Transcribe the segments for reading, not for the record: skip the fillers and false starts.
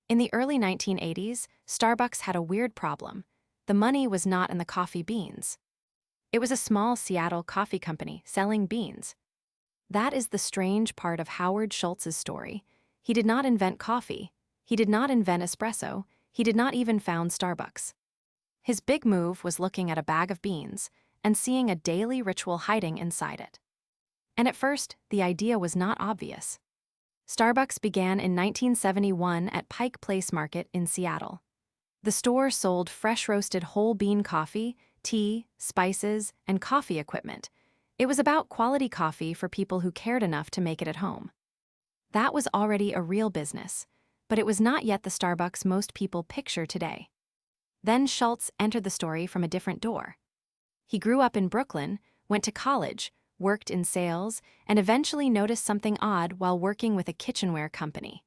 In the early 1980s, Starbucks had a weird problem. The money was not in the coffee beans. It was a small Seattle coffee company selling beans. That is the strange part of Howard Schultz's story. He did not invent coffee. He did not invent espresso. He did not even found Starbucks. His big move was looking at a bag of beans and seeing a daily ritual hiding inside it. And at first, the idea was not obvious. Starbucks began in 1971 at Pike Place Market in Seattle. The store sold fresh-roasted whole bean coffee, tea, spices, and coffee equipment. It was about quality coffee for people who cared enough to make it at home. That was already a real business, but it was not yet the Starbucks most people picture today. Then Schultz entered the story from a different door. He grew up in Brooklyn, went to college, worked in sales, and eventually noticed something odd while working with a kitchenware company.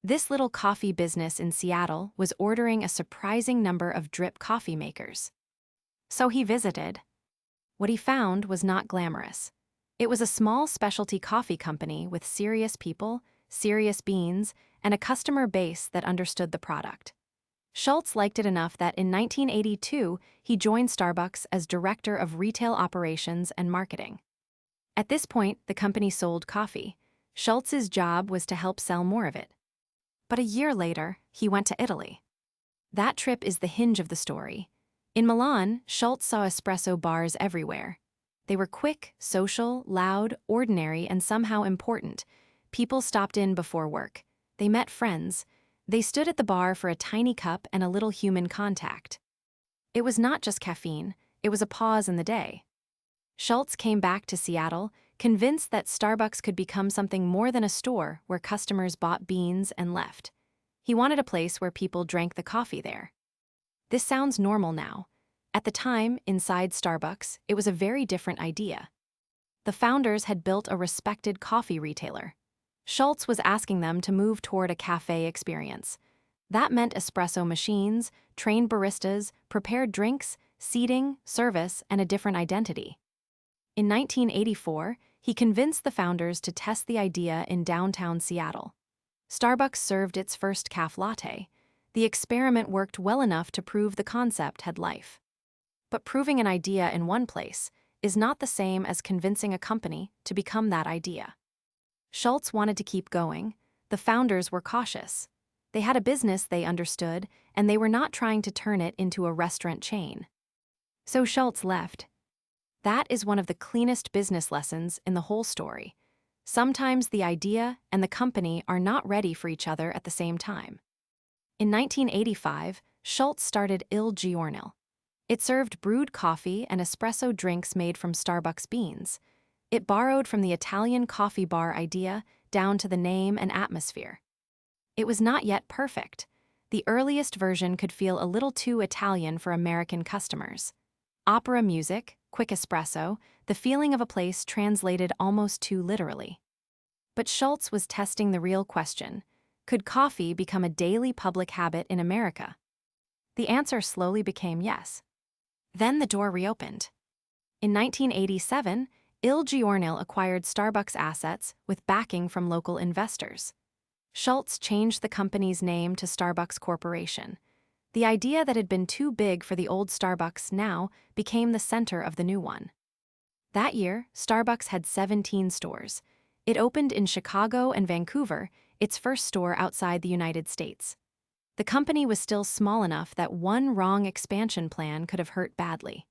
This little coffee business in Seattle was ordering a surprising number of drip coffee makers. So he visited. What he found was not glamorous. It was a small specialty coffee company with serious people, serious beans, and a customer base that understood the product. Schultz liked it enough that in 1982 he joined Starbucks as Director of Retail Operations and Marketing. At this point, the company sold coffee. Schultz's job was to help sell more of it. But a year later, he went to Italy. That trip is the hinge of the story. In Milan, Schultz saw espresso bars everywhere. They were quick, social, loud, ordinary, and somehow important. People stopped in before work. They met friends. They stood at the bar for a tiny cup and a little human contact. It was not just caffeine, it was a pause in the day. Schultz came back to Seattle, convinced that Starbucks could become something more than a store where customers bought beans and left. He wanted a place where people drank the coffee there. This sounds normal now. At the time, inside Starbucks, it was a very different idea. The founders had built a respected coffee retailer. Schultz was asking them to move toward a cafe experience. That meant espresso machines, trained baristas, prepared drinks, seating, service, and a different identity. In 1984, he convinced the founders to test the idea in downtown Seattle. Starbucks served its first café latte. The experiment worked well enough to prove the concept had life. But proving an idea in one place is not the same as convincing a company to become that idea. Schultz wanted to keep going. The founders were cautious. They had a business they understood, and they were not trying to turn it into a restaurant chain. So Schultz left. That is one of the cleanest business lessons in the whole story. Sometimes the idea and the company are not ready for each other at the same time. In 1985, Schultz started Il Giorno. It served brewed coffee and espresso drinks made from Starbucks beans. It borrowed from the Italian coffee bar idea down to the name and atmosphere. It was not yet perfect. The earliest version could feel a little too Italian for American customers. Opera music, quick espresso, the feeling of a place translated almost too literally. But Schultz was testing the real question. Could coffee become a daily public habit in America? The answer slowly became yes. Then the door reopened. In 1987, Il Giorno acquired Starbucks assets with backing from local investors. Schultz changed the company's name to Starbucks Corporation. The idea that had been too big for the old Starbucks now became the center of the new one. That year, Starbucks had 17 stores. It opened in Chicago and Vancouver, its first store outside the United States. The company was still small enough that one wrong expansion plan could have hurt badly.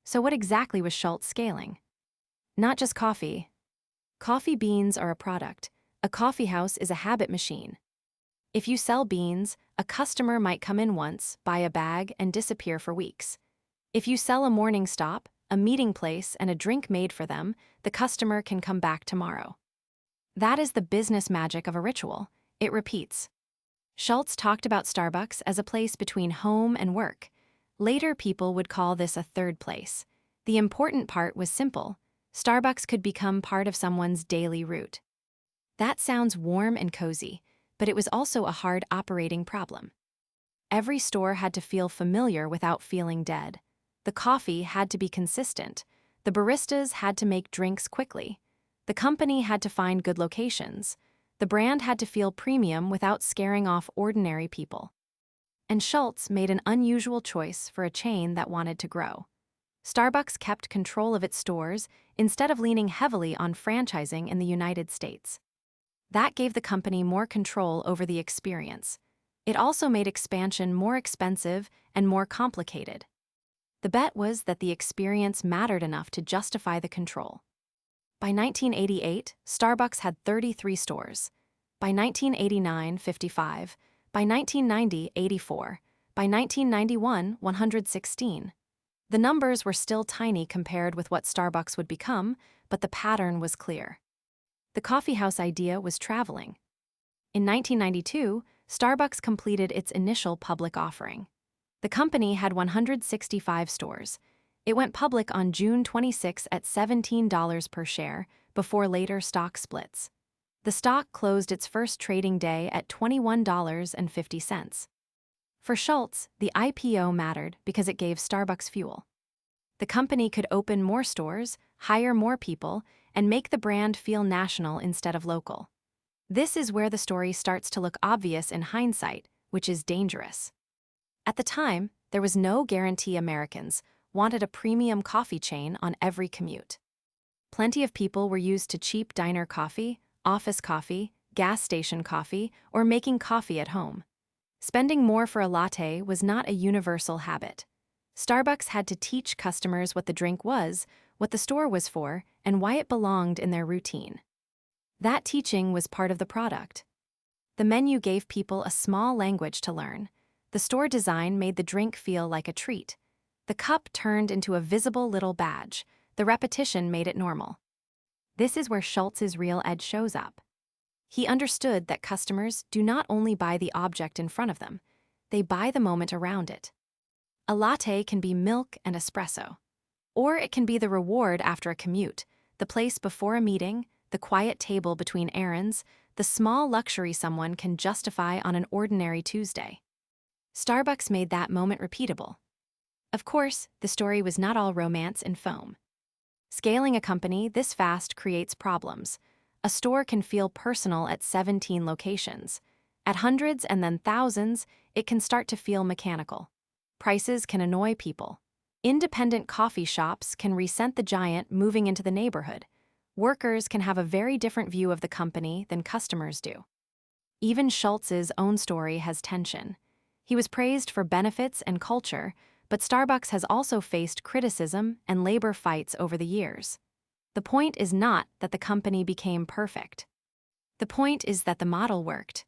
So what exactly was Schultz scaling? Not just coffee. Coffee beans are a product. A coffee house is a habit machine. If you sell beans, a customer might come in once, buy a bag, and disappear for weeks. If you sell a morning stop, a meeting place, and a drink made for them, the customer can come back tomorrow. That is the business magic of a ritual. It repeats. Schultz talked about Starbucks as a place between home and work. Later, people would call this a third place. The important part was simple. Starbucks could become part of someone's daily route. That sounds warm and cozy, but it was also a hard operating problem. Every store had to feel familiar without feeling dead. The coffee had to be consistent. The baristas had to make drinks quickly. The company had to find good locations. The brand had to feel premium without scaring off ordinary people. And Schultz made an unusual choice for a chain that wanted to grow. Starbucks kept control of its stores instead of leaning heavily on franchising in the United States. That gave the company more control over the experience. It also made expansion more expensive and more complicated. The bet was that the experience mattered enough to justify the control. By 1988, Starbucks had 33 stores. By 1989, 55. By 1990, 84. By 1991, 116. The numbers were still tiny compared with what Starbucks would become, but the pattern was clear. The coffeehouse idea was traveling. In 1992, Starbucks completed its initial public offering. The company had 165 stores. It went public on June 26 at $17 per share, before later stock splits. The stock closed its first trading day at $21.50. For Schultz, the IPO mattered because it gave Starbucks fuel. The company could open more stores, hire more people, and make the brand feel national instead of local. This is where the story starts to look obvious in hindsight, which is dangerous. At the time, there was no guarantee Americans wanted a premium coffee chain on every commute. Plenty of people were used to cheap diner coffee, office coffee, gas station coffee, or making coffee at home. Spending more for a latte was not a universal habit. Starbucks had to teach customers what the drink was, what the store was for, and why it belonged in their routine. That teaching was part of the product. The menu gave people a small language to learn. The store design made the drink feel like a treat. The cup turned into a visible little badge. The repetition made it normal. This is where Schultz's real edge shows up. He understood that customers do not only buy the object in front of them, they buy the moment around it. A latte can be milk and espresso. Or it can be the reward after a commute, the place before a meeting, the quiet table between errands, the small luxury someone can justify on an ordinary Tuesday. Starbucks made that moment repeatable. Of course, the story was not all romance and foam. Scaling a company this fast creates problems. A store can feel personal at 17 locations. At hundreds and then thousands, it can start to feel mechanical. Prices can annoy people. Independent coffee shops can resent the giant moving into the neighborhood. Workers can have a very different view of the company than customers do. Even Schultz's own story has tension. He was praised for benefits and culture, but Starbucks has also faced criticism and labor fights over the years. The point is not that the company became perfect. The point is that the model worked.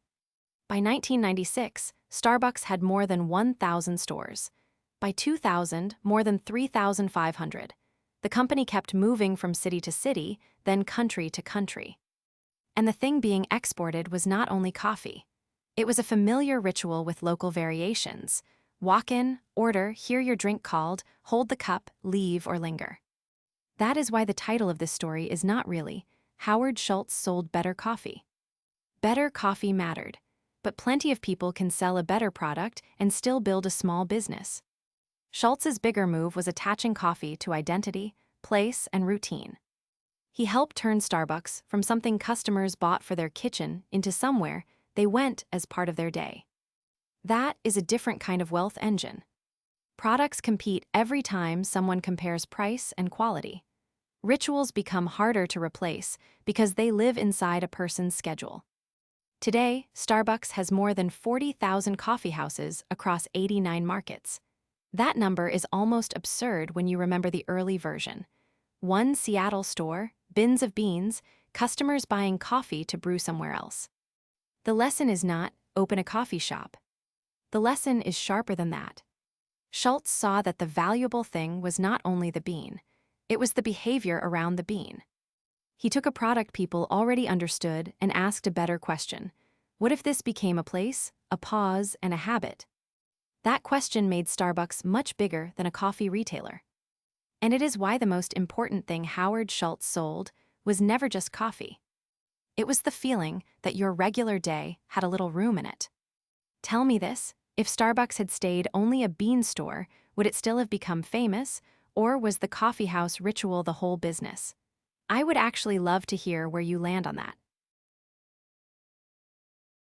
By 1996, Starbucks had more than 1,000 stores. By 2000, more than 3,500. The company kept moving from city to city, then country to country. And the thing being exported was not only coffee. It was a familiar ritual with local variations. Walk in, order, hear your drink called, hold the cup, leave or linger. That is why the title of this story is not really, Howard Schultz sold better coffee. Better coffee mattered, but plenty of people can sell a better product and still build a small business. Schultz's bigger move was attaching coffee to identity, place, and routine. He helped turn Starbucks from something customers bought for their kitchen into somewhere they went as part of their day. That is a different kind of wealth engine. Products compete every time someone compares price and quality. Rituals become harder to replace because they live inside a person's schedule. Today, Starbucks has more than 40,000 coffeehouses across 89 markets. That number is almost absurd when you remember the early version. One Seattle store, bins of beans, customers buying coffee to brew somewhere else. The lesson is not, open a coffee shop. The lesson is sharper than that. Schultz saw that the valuable thing was not only the bean, it was the behavior around the bean. He took a product people already understood and asked a better question. What if this became a place, a pause, and a habit? That question made Starbucks much bigger than a coffee retailer. And it is why the most important thing Howard Schultz sold was never just coffee. It was the feeling that your regular day had a little room in it. Tell me this, if Starbucks had stayed only a bean store, would it still have become famous, or was the coffeehouse ritual the whole business? I would actually love to hear where you land on that.